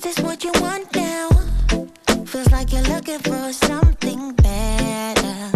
this what you want now? Feels like you're looking for something better.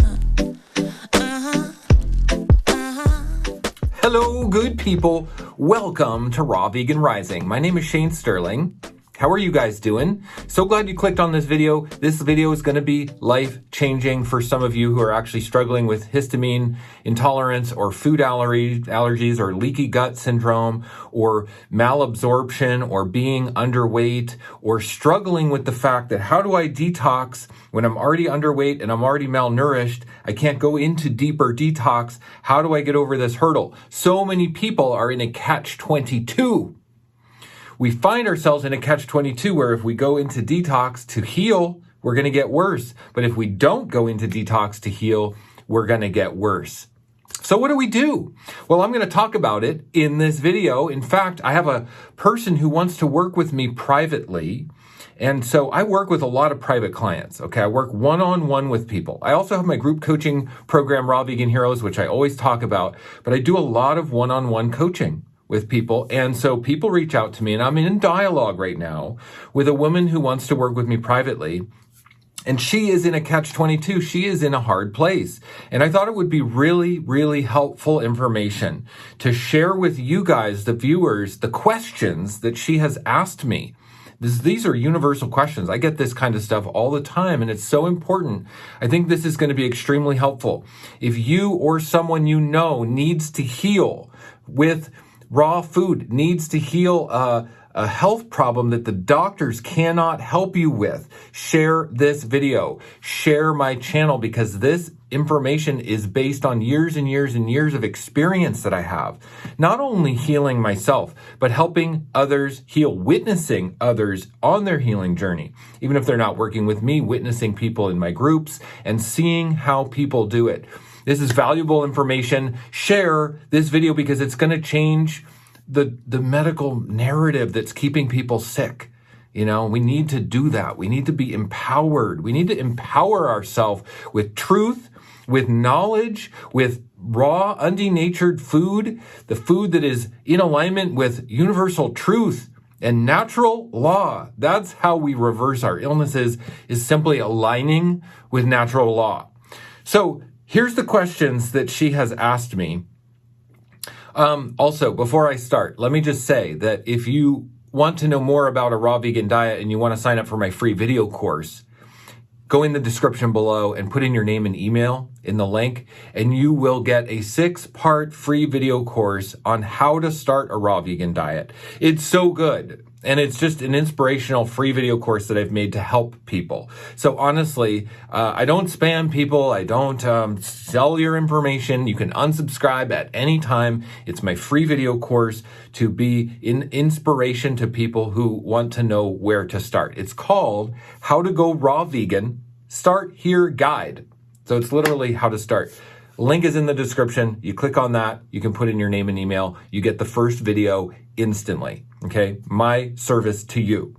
Hello, good people. Welcome to Raw Vegan Rising. My name is Shane Sterling. How are you guys doing? So glad you clicked on this video. This video is going to be life-changing for some of you who are actually struggling with histamine intolerance or food allergies or leaky gut syndrome or malabsorption or being underweight or struggling with the fact that how do I detox when I'm already underweight and I'm already malnourished? I can't go into deeper detox. How do I get over this hurdle? So many people are in a catch-22. We find ourselves in a catch-22 where if we go into detox to heal, we're going to get worse. But if we don't go into detox to heal, we're going to get worse. So what do we do? Well, I'm going to talk about it in this video. In fact, I have a person who wants to work with me privately. And so I work with a lot of private clients. Okay, I work one-on-one with people. I also have my group coaching program, Raw Vegan Heroes, which I always talk about. But I do a lot of one-on-one coaching with people. And so people reach out to me, and I'm in dialogue right now with a woman who wants to work with me privately. And she is in a catch-22. She is in a hard place. And I thought it would be really, really helpful information to share with you guys, the viewers, the questions that she has asked me. These are universal questions. I get this kind of stuff all the time, and it's so important. I think this is going to be extremely helpful. If you or someone you know needs to heal with raw food, needs to heal a health problem that the doctors cannot help you with, share this video, share my channel, because this information is based on years and years and years of experience that I have. Not only healing myself, but helping others heal, witnessing others on their healing journey. Even if they're not working with me, witnessing people in my groups and seeing how people do it. This is valuable information. Share this video because it's going to change the medical narrative that's keeping people sick. You know, we need to do that. We need to be empowered. We need to empower ourselves with truth, with knowledge, with raw, undenatured food, the food that is in alignment with universal truth and natural law. That's how we reverse our illnesses, is simply aligning with natural law. So here's the questions that she has asked me. Also, before I start, let me just say that if you want to know more about a raw vegan diet and you want to sign up for my free video course, go in the description below and put in your name and email in the link, and you will get a 6-part free video course on how to start a raw vegan diet. It's so good. And it's just an inspirational free video course that I've made to help people. So honestly, I don't spam people. I don't sell your information. You can unsubscribe at any time. It's my free video course to be in inspiration to people who want to know where to start. It's called How to Go Raw Vegan Start Here Guide. So it's literally how to start. Link is in the description. You click on that. You can put in your name and email. You get the first video instantly. Okay, my service to you.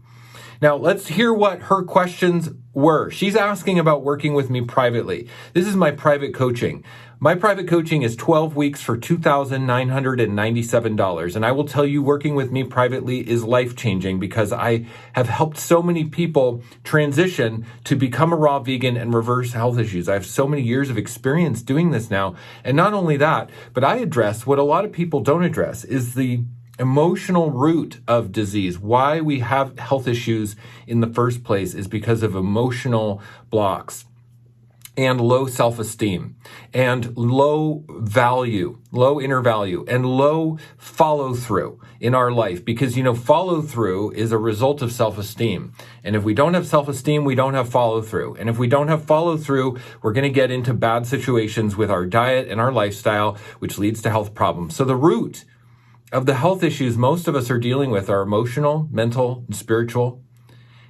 Now, let's hear what her questions were. She's asking about working with me privately. This is my private coaching. My private coaching is 12 weeks for $2,997. And I will tell you, working with me privately is life-changing because I have helped so many people transition to become a raw vegan and reverse health issues. I have so many years of experience doing this now. And not only that, but I address what a lot of people don't address, is the emotional root of disease. Why we have health issues in the first place is because of emotional blocks and low self-esteem and low value, low inner value, and low follow-through in our life. Because, you know, follow-through is a result of self-esteem. And if we don't have self-esteem, we don't have follow-through. And if we don't have follow-through, we're going to get into bad situations with our diet and our lifestyle, which leads to health problems. So the root of the health issues most of us are dealing with are emotional, mental, and spiritual.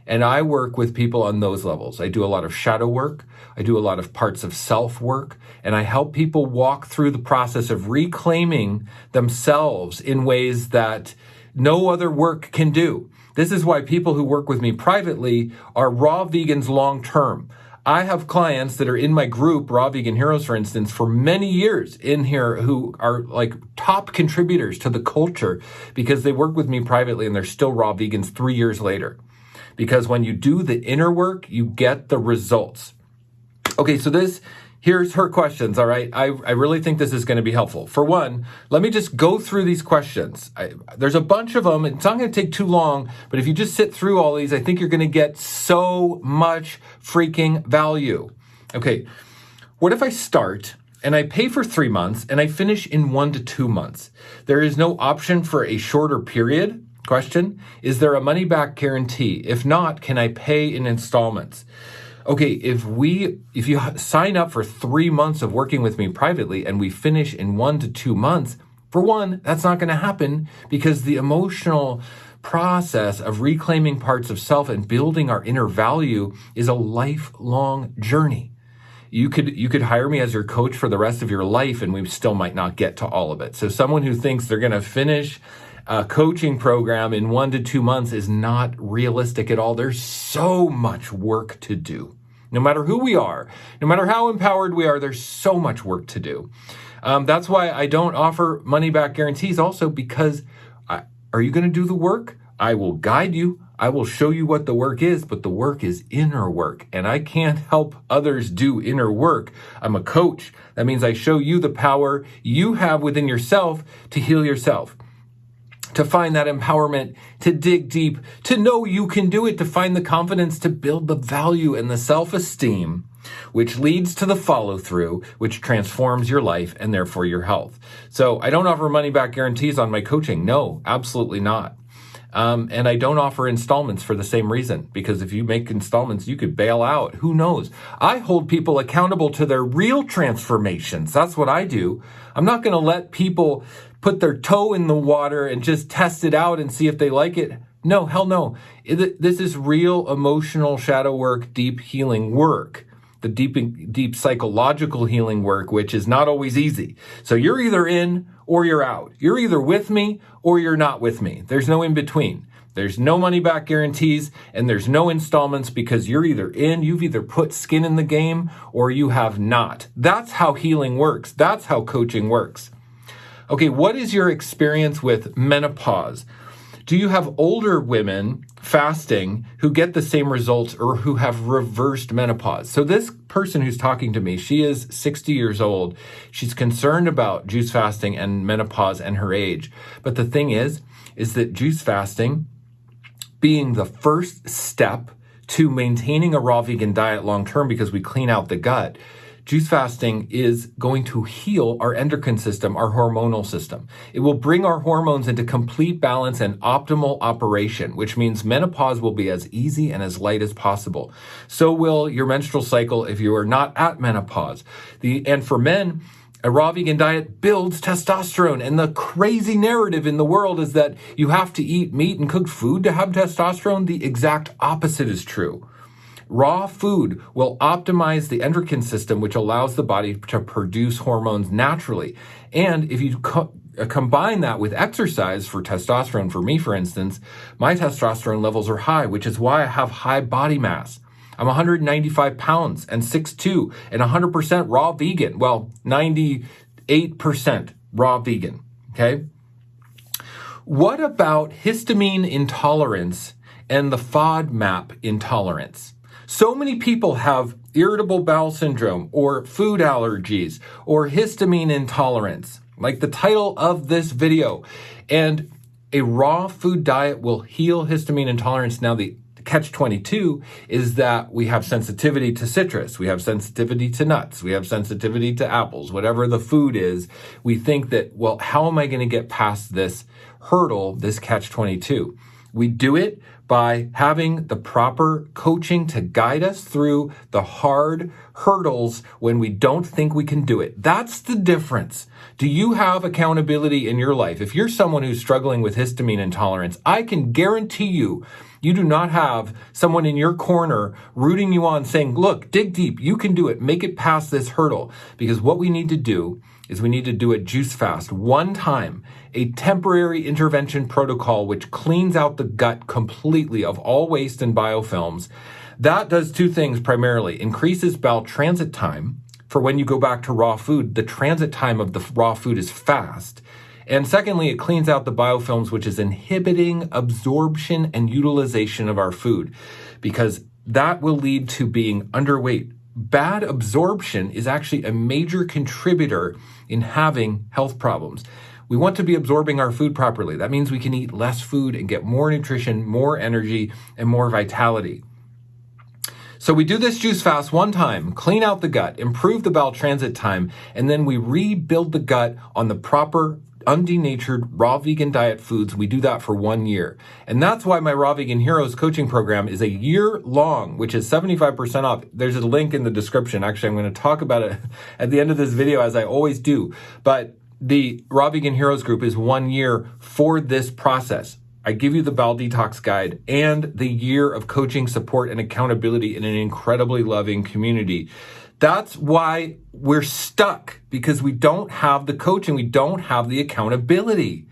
And I work with people on those levels. I do a lot of shadow work. I do a lot of parts of self work. And I help people walk through the process of reclaiming themselves in ways that no other work can do. This is why people who work with me privately are raw vegans long term. I have clients that are in my group, Raw Vegan Heroes, for instance, for many years in here who are like top contributors to the culture because they work with me privately and they're still raw vegans 3 years later. because when you do the inner work, you get the results. Okay, so here's her questions, all right? I really think this is going to be helpful. For one, let me just go through these questions. There's a bunch of them. It's not going to take too long, but if you just sit through all these, I think you're going to get so much freaking value. Okay, what if I start and I pay for 3 months and I finish in 1 to 2 months? There is no option for a shorter period? Question, is there a money-back guarantee? If not, can I pay in installments? Okay, if you sign up for 3 months of working with me privately and we finish in 1 to 2 months, for one, that's not going to happen because the emotional process of reclaiming parts of self and building our inner value is a lifelong journey. You could hire me as your coach for the rest of your life and we still might not get to all of it. So someone who thinks they're going to finish a coaching program in 1 to 2 months is not realistic at all. There's so much work to do. No matter who we are, no matter how empowered we are, there's so much work to do. That's why I don't offer money-back guarantees also, because are you going to do the work? I will guide you. I will show you what the work is, but the work is inner work, and I can't help others do inner work. I'm a coach. That means I show you the power you have within yourself to heal yourself, to find that empowerment, to dig deep, to know you can do it, to find the confidence, to build the value and the self-esteem, which leads to the follow-through, which transforms your life and therefore your health. So I don't offer money-back guarantees on my coaching. No, absolutely not. And I don't offer installments for the same reason, because if you make installments, you could bail out. Who knows? I hold people accountable to their real transformations. That's what I do. I'm not going to let people put their toe in the water and just test it out and see if they like it. No, hell no. This is real emotional shadow work, deep healing work. The deep psychological healing work, which is not always easy. So you're either in or you're out. You're either with me or you're not with me. There's no in between. There's no money back guarantees and there's no installments, because you're either in, you've either put skin in the game, or you have not. That's how healing works. That's how coaching works. Okay, what is your experience with menopause? Do you have older women fasting who get the same results or who have reversed menopause? So this person who's talking to me, she is 60 years old. She's concerned about juice fasting and menopause and her age. But the thing is that juice fasting, being the first step to maintaining a raw vegan diet long-term, because we clean out the gut, juice fasting is going to heal our endocrine system, our hormonal system. It will bring our hormones into complete balance and optimal operation, which means menopause will be as easy and as light as possible. So will your menstrual cycle if you are not at menopause. And for men, a raw vegan diet builds testosterone. And the crazy narrative in the world is that you have to eat meat and cooked food to have testosterone. The exact opposite is true. Raw food will optimize the endocrine system, which allows the body to produce hormones naturally. And if you combine that with exercise for testosterone, for me, for instance, my testosterone levels are high, which is why I have high body mass. I'm 195 pounds and 6'2" and 100% raw vegan. Well, 98% raw vegan, okay? What about histamine intolerance and the FODMAP intolerance? So many people have irritable bowel syndrome or food allergies or histamine intolerance, like the title of this video. And a raw food diet will heal histamine intolerance. Now, the catch-22 is that we have sensitivity to citrus, we have sensitivity to nuts, we have sensitivity to apples, whatever the food is. We think that, well, how am I going to get past this hurdle, this catch-22? We do it by having the proper coaching to guide us through the hard hurdles when we don't think we can do it. That's the difference. Do you have accountability in your life? If you're someone who's struggling with histamine intolerance, I can guarantee you, you do not have someone in your corner rooting you on saying, look, dig deep, you can do it, make it past this hurdle. Because what we need to do is we need to do a juice fast one time, a temporary intervention protocol which cleans out the gut completely of all waste and biofilms. That does two things primarily: increases bowel transit time. For when you go back to raw food, the transit time of the raw food is fast. And secondly, it cleans out the biofilms, which is inhibiting absorption and utilization of our food, because that will lead to being underweight. Bad absorption is actually a major contributor in having health problems. We want to be absorbing our food properly. That means we can eat less food and get more nutrition, more energy, and more vitality. So we do this juice fast one time, clean out the gut, improve the bowel transit time, and then we rebuild the gut on the proper undenatured raw vegan diet foods. We do that for 1 year. And that's why my Raw Vegan Heroes coaching program is a year long, which is 75% off. There's a link in the description. Actually, I'm going to talk about it at the end of this video, as I always do. But the Raw Vegan Heroes group is 1 year for this process. I give you the bowel detox guide and the year of coaching, support, and accountability in an incredibly loving community. That's why we're stuck, because we don't have the coaching, we don't have the accountability.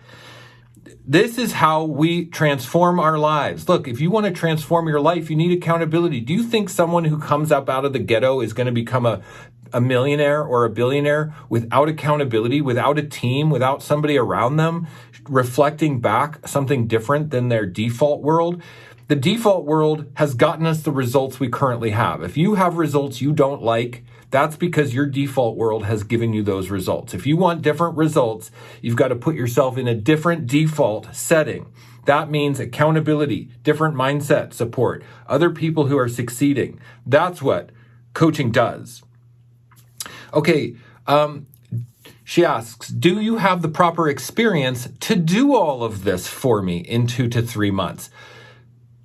This is how we transform our lives. Look, if you want to transform your life, you need accountability. Do you think someone who comes up out of the ghetto is going to become a millionaire or a billionaire without accountability, without a team, without somebody around them reflecting back something different than their default world? The default world has gotten us the results we currently have. If you have results you don't like, that's because your default world has given you those results. If you want different results, you've got to put yourself in a different default setting. That means accountability, different mindset support, other people who are succeeding. That's what coaching does. Okay, she asks, do you have the proper experience to do all of this for me in 2 to 3 months?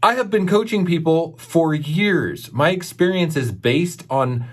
I have been coaching people for years. My experience is based on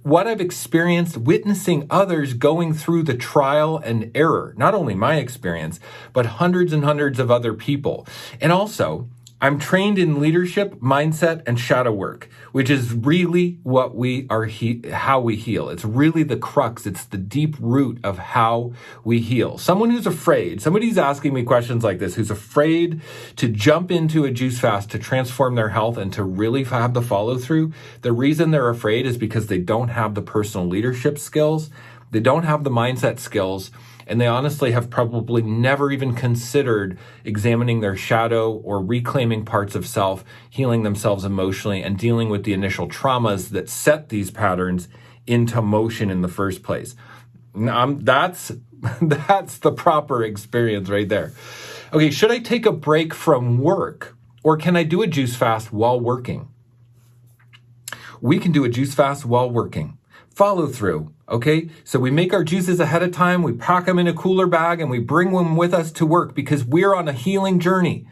what I've experienced witnessing others going through the trial and error. Not only my experience, but hundreds and hundreds of other people. And also, I'm trained in leadership, mindset, and shadow work, which is really what we are, how we heal. It's really the crux. It's the deep root of how we heal. Someone who's afraid, somebody's asking me questions like this, who's afraid to jump into a juice fast to transform their health and to really have the follow through. The reason they're afraid is because they don't have the personal leadership skills. They don't have the mindset skills. And they honestly have probably never even considered examining their shadow or reclaiming parts of self, healing themselves emotionally, and dealing with the initial traumas that set these patterns into motion in the first place. That's the proper experience right there. Okay, should I take a break from work, or can I do a juice fast while working? We can do a juice fast while working. Follow through. Okay, so we make our juices ahead of time, we pack them in a cooler bag, and we bring them with us to work because we're on a healing journey.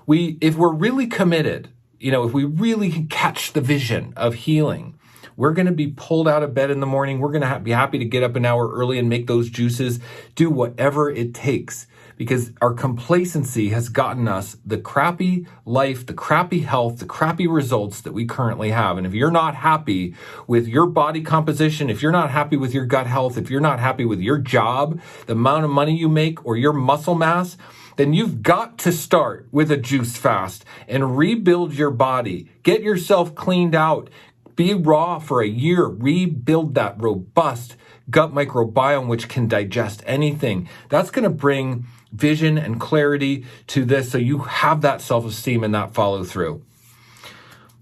If we're really committed, if we really catch the vision of healing, we're going to be pulled out of bed in the morning. We're going to be happy to get up an hour early and make those juices, do whatever it takes, because our complacency has gotten us the crappy life, the crappy health, the crappy results that we currently have. And if you're not happy with your body composition, if you're not happy with your gut health, if you're not happy with your job, the amount of money you make, or your muscle mass, then you've got to start with a juice fast and rebuild your body. Get yourself cleaned out. Be raw for a year. Rebuild that robust gut microbiome, which can digest anything. That's going to bring vision and clarity to this, so you have that self-esteem and that follow through.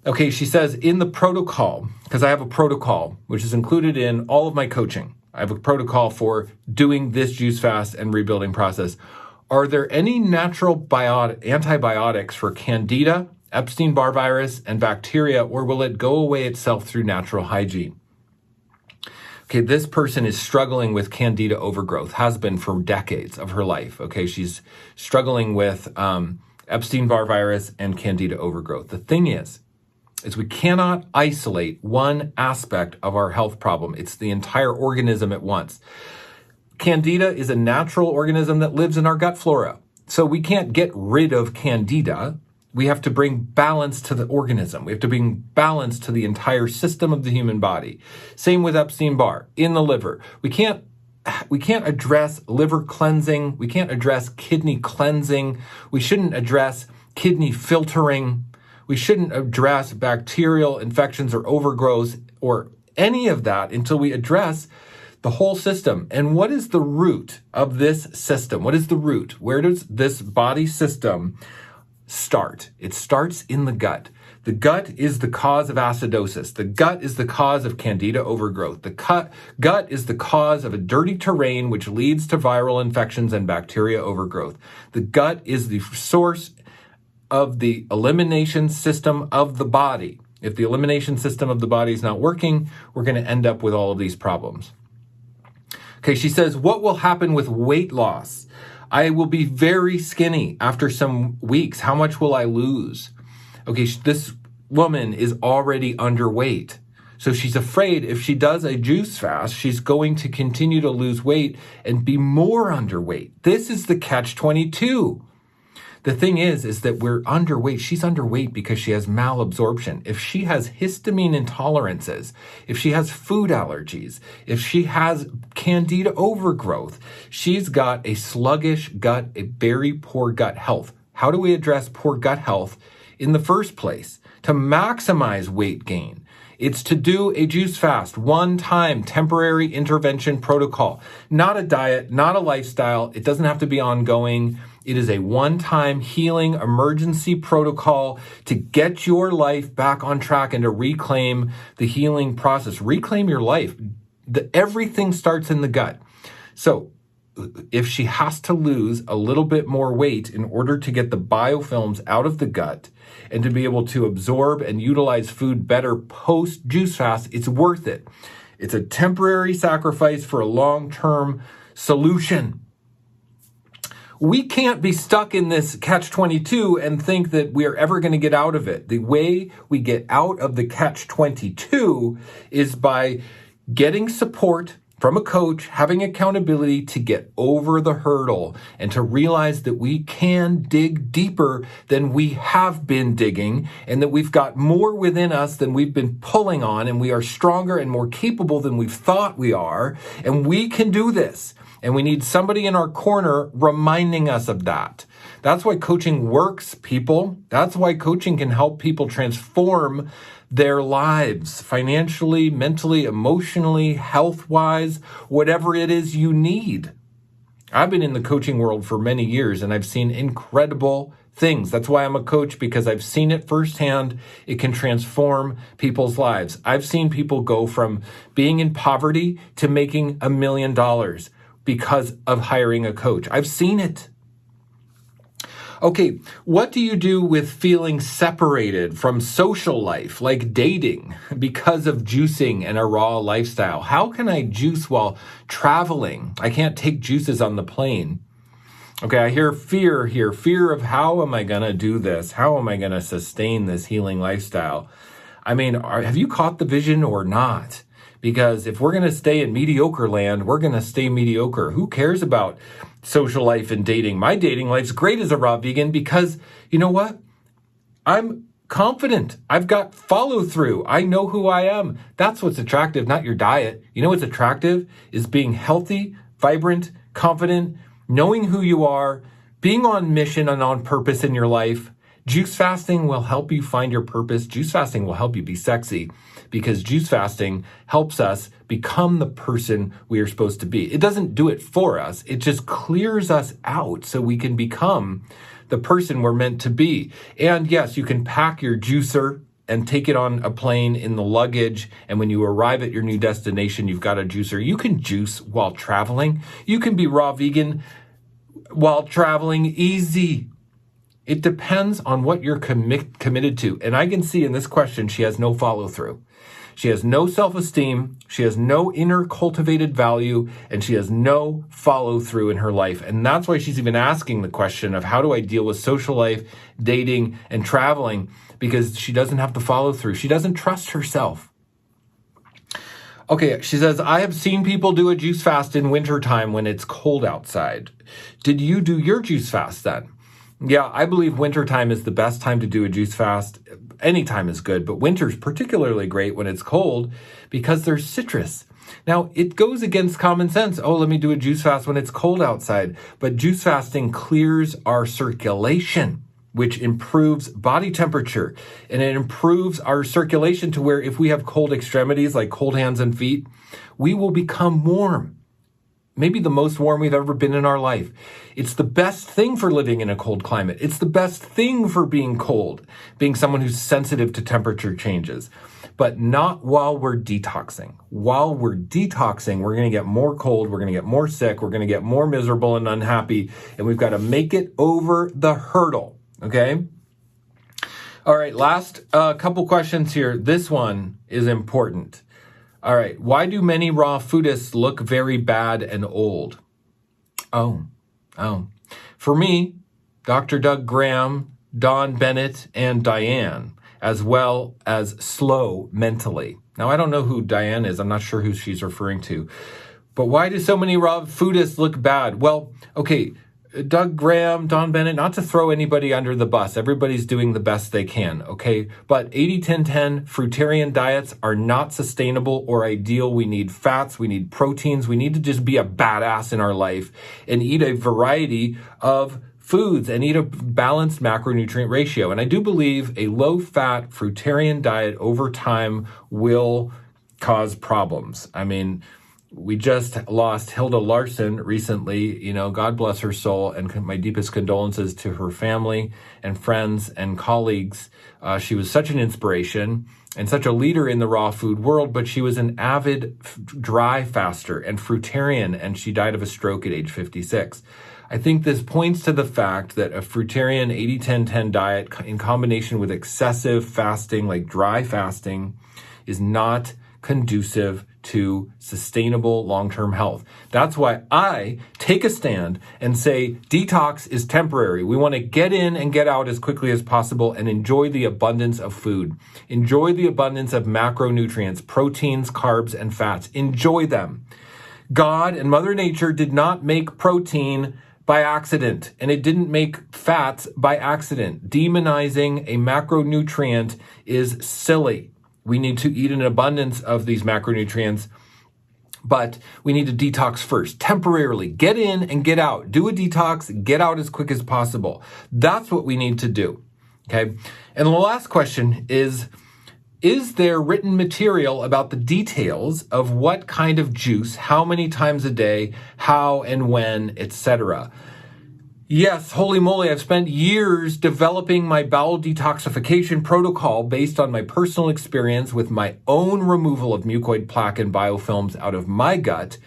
Okay, she says, in the protocol, because I have a protocol which is included in all of my coaching, I have a protocol for doing this juice fast and rebuilding process. Are there any natural antibiotics for candida, Epstein-Barr virus, and bacteria, or will it go away itself through natural hygiene? Okay, this person is struggling with candida overgrowth, has been for decades of her life. Okay, she's struggling with Epstein-Barr virus and candida overgrowth. The thing is we cannot isolate one aspect of our health problem. It's the entire organism at once. Candida is a natural organism that lives in our gut flora. So we can't get rid of candida. We have to bring balance to the organism. We have to bring balance to the entire system of the human body. Same with Epstein-Barr in the liver. We can't address liver cleansing. We can't address kidney cleansing. We shouldn't address kidney filtering. We shouldn't address bacterial infections or overgrowth or any of that until we address The whole system. And what is the root of this system? What is the root? Where does this body system start? It starts in the gut. The gut is the cause of acidosis. The gut is the cause of candida overgrowth. The gut is the cause of a dirty terrain, which leads to viral infections and bacteria overgrowth. The gut is the source of the elimination system of the body. If the elimination system of the body is not working, we're going to end up with all of these problems. Okay, she says, what will happen with weight loss? I will be very skinny after some weeks. How much will I lose? Okay, this woman is already underweight. So she's afraid if she does a juice fast, she's going to continue to lose weight and be more underweight. This is the catch-22. The thing is that we're underweight. She's underweight because she has malabsorption. If she has histamine intolerances, if she has food allergies, if she has candida overgrowth, she's got a sluggish gut, a very poor gut health. How do we address poor gut health in the first place? To maximize weight gain, it's to do a juice fast, one-time temporary intervention protocol, not a diet, not a lifestyle. It doesn't have to be ongoing. It is a one-time healing emergency protocol to get your life back on track and to reclaim the healing process. Reclaim your life. Everything starts in the gut. So if she has to lose a little bit more weight in order to get the biofilms out of the gut and to be able to absorb and utilize food better post juice fast, it's worth it. It's a temporary sacrifice for a long-term solution. We can't be stuck in this catch-22 and think that we are ever going to get out of it. The way we get out of the catch-22 is by getting support from a coach, having accountability to get over the hurdle and to realize that we can dig deeper than we have been digging and that we've got more within us than we've been pulling on, and we are stronger and more capable than we've thought we are, and we can do this. And we need somebody in our corner reminding us of that. That's why coaching works, people. That's why coaching can help people transform their lives financially, mentally, emotionally, health-wise, whatever it is you need. I've been in the coaching world for many years and I've seen incredible things. That's why I'm a coach, because I've seen it firsthand. It can transform people's lives. I've seen people go from being in poverty to making $1 million because of hiring a coach. I've seen it. Okay, what do you do with feeling separated from social life, like dating, because of juicing and a raw lifestyle? How can I juice while traveling? I can't take juices on the plane. Okay, I hear fear here, fear of how am I going to do this? How am I going to sustain this healing lifestyle? I mean, have you caught the vision or not? Because if we're going to stay in mediocre land, we're going to stay mediocre. Who cares about social life and dating? My dating life's great as a raw vegan because, you know what? I'm confident. I've got follow through. I know who I am. That's what's attractive, not your diet. You know what's attractive is being healthy, vibrant, confident, knowing who you are, being on mission and on purpose in your life. Juice fasting will help you find your purpose. Juice fasting will help you be sexy because juice fasting helps us become the person we are supposed to be. It doesn't do it for us. It just clears us out so we can become the person we're meant to be. And yes, you can pack your juicer and take it on a plane in the luggage. And when you arrive at your new destination, you've got a juicer. You can juice while traveling. You can be raw vegan while traveling easy. It depends on what you're committed to. And I can see in this question, she has no follow through. She has no self-esteem. She has no inner cultivated value, and she has no follow through in her life. And that's why she's even asking the question of how do I deal with social life, dating, and traveling, because she doesn't have the follow through. She doesn't trust herself. Okay, she says, I have seen people do a juice fast in wintertime when it's cold outside. Did you do your juice fast then? Yeah, I believe wintertime is the best time to do a juice fast. Any time is good, but winter's particularly great when it's cold because there's citrus. Now, it goes against common sense. Oh, let me do a juice fast when it's cold outside. But juice fasting clears our circulation. which improves body temperature, and it improves our circulation to where if we have cold extremities like cold hands and feet, we will become warm. Maybe the most warm we've ever been in our life. It's the best thing for living in a cold climate. It's the best thing for being cold, being someone who's sensitive to temperature changes. But not while we're detoxing. While we're detoxing, we're going to get more cold, we're going to get more sick, we're going to get more miserable and unhappy, and we've got to make it over the hurdle, okay? All right, last couple questions here. This one is important. All right, why do many raw foodists look very bad and old? Oh. For me, Dr. Doug Graham, Don Bennett, and Diane, as well as slow mentally. Now, I don't know who Diane is. I'm not sure who she's referring to. But why do so many raw foodists look bad? Well, okay, Doug Graham, Don Bennett, not to throw anybody under the bus. Everybody's doing the best they can, okay? But 80-10-10 fruitarian diets are not sustainable or ideal. We need fats, we need proteins, we need to just be a badass in our life and eat a variety of foods and eat a balanced macronutrient ratio. And I do believe a low-fat fruitarian diet over time will cause problems. I mean, we just lost Hilda Larson recently, God bless her soul, and my deepest condolences to her family and friends and colleagues. She was such an inspiration and such a leader in the raw food world, but she was an avid dry faster and fruitarian, and she died of a stroke at age 56. I think this points to the fact that a fruitarian 80-10-10 diet in combination with excessive fasting, like dry fasting, is not conducive to sustainable long-term health. That's why I take a stand and say detox is temporary. We want to get in and get out as quickly as possible and enjoy the abundance of food. Enjoy the abundance of macronutrients, proteins, carbs, and fats. Enjoy them. God and Mother Nature did not make protein by accident, and it didn't make fats by accident. Demonizing a macronutrient is silly. We need to eat an abundance of these macronutrients, but we need to detox first, temporarily. Get in and get out. Do a detox, get out as quick as possible. That's what we need to do, okay? And the last question is there written material about the details of what kind of juice, how many times a day, how and when, etc.? Yes, holy moly, I've spent years developing my bowel detoxification protocol based on my personal experience with my own removal of mucoid plaque and biofilms out of my gut,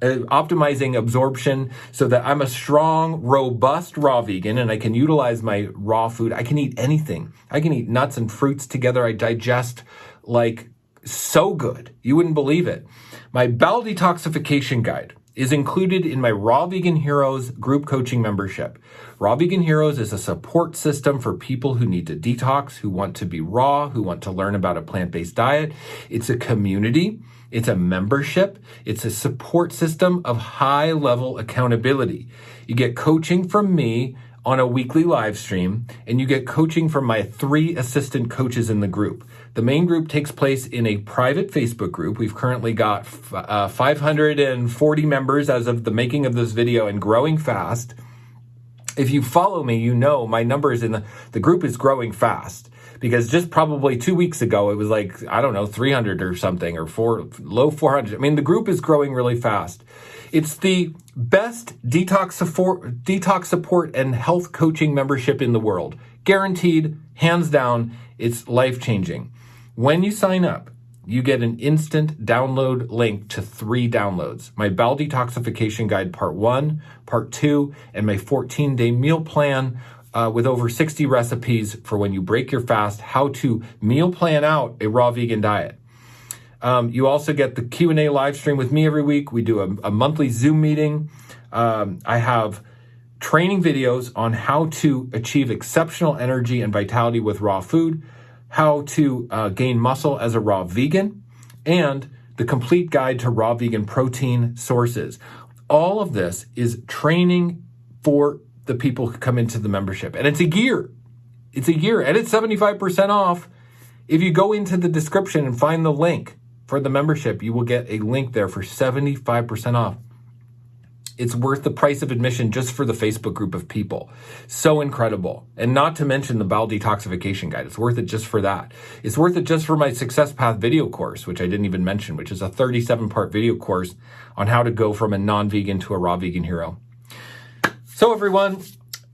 optimizing absorption so that I'm a strong, robust raw vegan and I can utilize my raw food. I can eat anything. I can eat nuts and fruits together. I digest like so good. You wouldn't believe it. My bowel detoxification guide is included in my Raw Vegan Heroes group coaching membership. Raw Vegan Heroes is a support system for people who need to detox, who want to be raw, who want to learn about a plant-based diet. It's a community, it's a membership, it's a support system of high-level accountability. You get coaching from me on a weekly live stream, and you get coaching from my 3 assistant coaches in the group. The main group takes place in a private Facebook group. We've currently got 540 members as of the making of this video and growing fast. If you follow me, you know my numbers in the group is growing fast because just probably 2 weeks ago, it was like, 300 or something or low 400. I mean, the group is growing really fast. It's the best detox support and health coaching membership in the world. Guaranteed, hands down, it's life-changing. When you sign up, you get an instant download link to 3 downloads. My bowel detoxification guide part 1, part 2, and my 14-day meal plan with over 60 recipes for when you break your fast, how to meal plan out a raw vegan diet. You also get the Q&A live stream with me every week. We do a monthly Zoom meeting. I have training videos on how to achieve exceptional energy and vitality with raw food, how to gain muscle as a raw vegan, and the complete guide to raw vegan protein sources. All of this is training for the people who come into the membership. And it's a year. It's a year. And it's 75% off. If you go into the description and find the link for the membership, you will get a link there for 75% off. It's worth the price of admission just for the Facebook group of people. So incredible. And not to mention the bowel detoxification guide. It's worth it just for that. It's worth it just for my Success Path video course, which I didn't even mention, which is a 37-part video course on how to go from a non-vegan to a raw vegan hero. So everyone,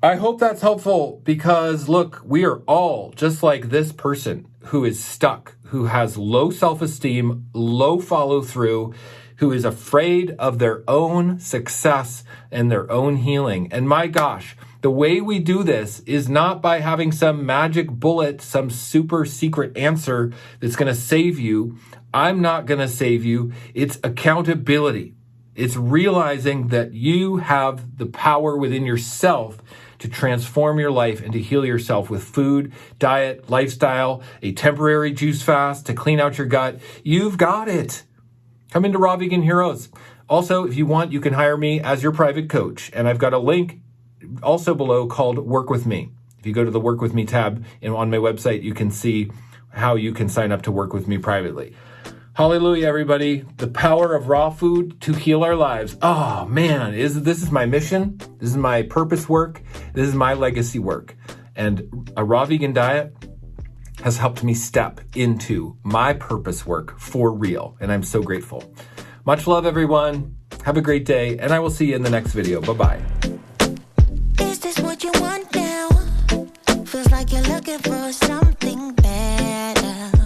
I hope that's helpful because look, we are all just like this person who is stuck, who has low self-esteem, low follow-through, who is afraid of their own success and their own healing. And my gosh, the way we do this is not by having some magic bullet, some super secret answer that's going to save you. I'm not going to save you. It's accountability. It's realizing that you have the power within yourself to transform your life and to heal yourself with food, diet, lifestyle, a temporary juice fast to clean out your gut. You've got it. Come into Raw Vegan Heroes. Also, if you want, you can hire me as your private coach. And I've got a link also below called Work With Me. If you go to the Work With Me tab on my website, you can see how you can sign up to work with me privately. Hallelujah, everybody. The power of raw food to heal our lives. Oh, man, this is my mission. This is my purpose work. This is my legacy work. And a raw vegan diet has helped me step into my purpose work for real. And I'm so grateful. Much love, everyone. Have a great day. And I will see you in the next video. Bye-bye. Is this what you want now? Feels like you're looking for something better.